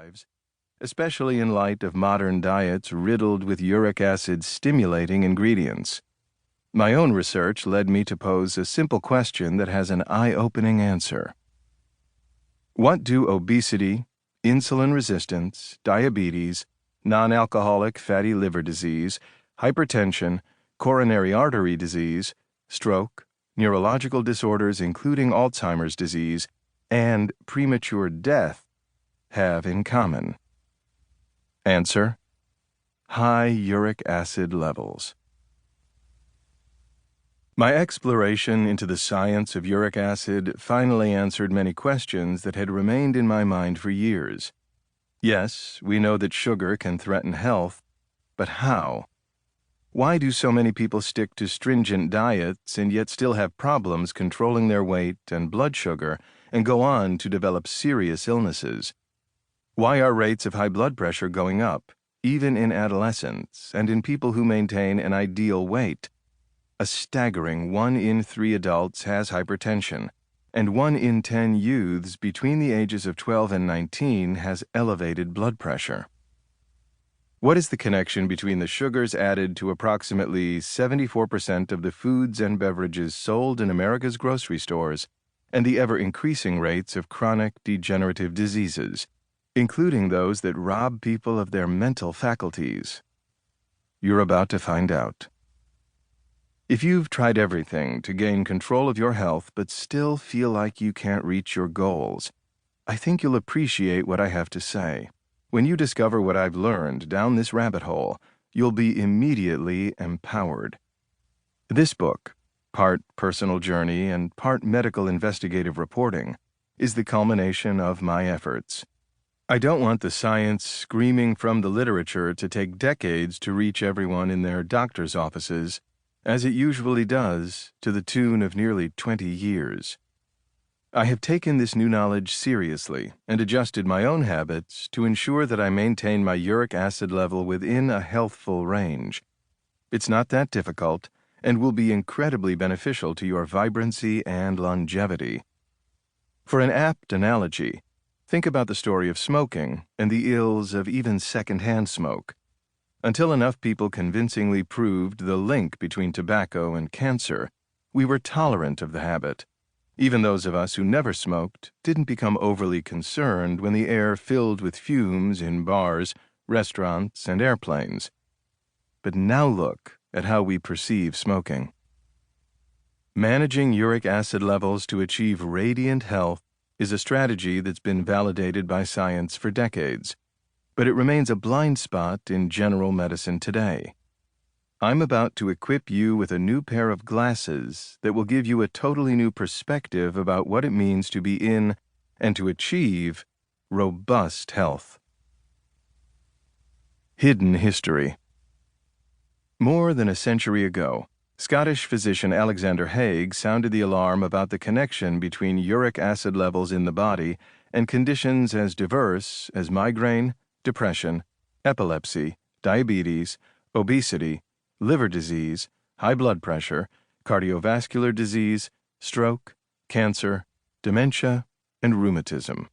lives, especially in light of modern diets riddled with uric acid-stimulating ingredients. My own research led me to pose a simple question that has an eye-opening answer. What do obesity, insulin resistance, diabetes, non-alcoholic fatty liver disease, hypertension, coronary artery disease, stroke, neurological disorders including Alzheimer's disease, and premature death have in common? Answer: high uric acid levels. My exploration into the science of uric acid finally answered many questions that had remained in my mind for years. Yes, we know that sugar can threaten health, but how? Why do so many people stick to stringent diets and yet still have problems controlling their weight and blood sugar and go on to develop serious illnesses? Why are rates of high blood pressure going up, even in adolescents and in people who maintain an ideal weight? A staggering 1 in 3 adults has hypertension, and 1 in 10 youths between the ages of 12 and 19 has elevated blood pressure. What is the connection between the sugars added to approximately 74% of the foods and beverages sold in America's grocery stores and the ever-increasing rates of chronic degenerative diseases, including those that rob people of their mental faculties? You're about to find out. If you've tried everything to gain control of your health but still feel like you can't reach your goals, I think you'll appreciate what I have to say. When you discover what I've learned down this rabbit hole, you'll be immediately empowered. This book, part personal journey and part medical investigative reporting, is the culmination of my efforts. I don't want the science screaming from the literature to take decades to reach everyone in their doctor's offices, as it usually does, to the tune of nearly 20 years. I have taken this new knowledge seriously and adjusted my own habits to ensure that I maintain my uric acid level within a healthful range. It's not that difficult and will be incredibly beneficial to your vibrancy and longevity. For an apt analogy, think about the story of smoking and the ills of even secondhand smoke. Until enough people convincingly proved the link between tobacco and cancer, we were tolerant of the habit. Even those of us who never smoked didn't become overly concerned when the air filled with fumes in bars, restaurants, and airplanes. But now look at how we perceive smoking. Managing uric acid levels to achieve radiant health is a strategy that's been validated by science for decades, but it remains a blind spot in general medicine today. I'm about to equip you with a new pair of glasses that will give you a totally new perspective about what it means to be in and to achieve robust health. Hidden history. More than a century ago, Scottish physician Alexander Haig sounded the alarm about the connection between uric acid levels in the body and conditions as diverse as migraine, depression, epilepsy, diabetes, obesity, liver disease, high blood pressure, cardiovascular disease, stroke, cancer, dementia, and rheumatism.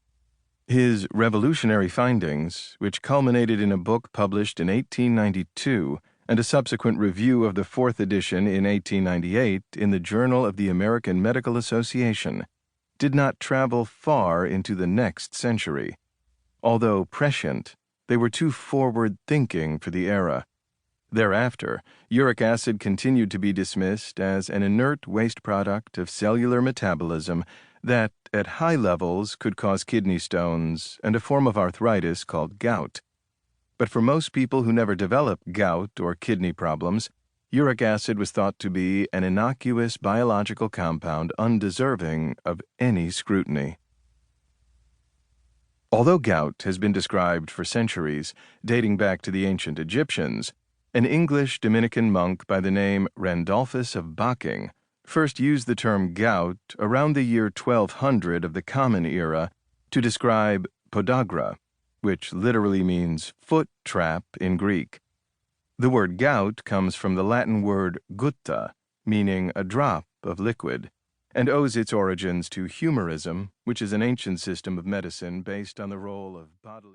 His revolutionary findings, which culminated in a book published in 1892 and a subsequent review of the 4th edition in 1898 in the Journal of the American Medical Association, did not travel far into the next century. Although prescient, they were too forward-thinking for the era. Thereafter, uric acid continued to be dismissed as an inert waste product of cellular metabolism that, at high levels, could cause kidney stones and a form of arthritis called gout. But for most people who never developed gout or kidney problems, uric acid was thought to be an innocuous biological compound undeserving of any scrutiny. Although gout has been described for centuries, dating back to the ancient Egyptians, an English Dominican monk by the name Randolphus of Backing first used the term gout around the year 1200 of the Common Era to describe podagra, which literally means foot trap in Greek. The word gout comes from the Latin word gutta, meaning a drop of liquid, and owes its origins to humorism, which is an ancient system of medicine based on the role of bodily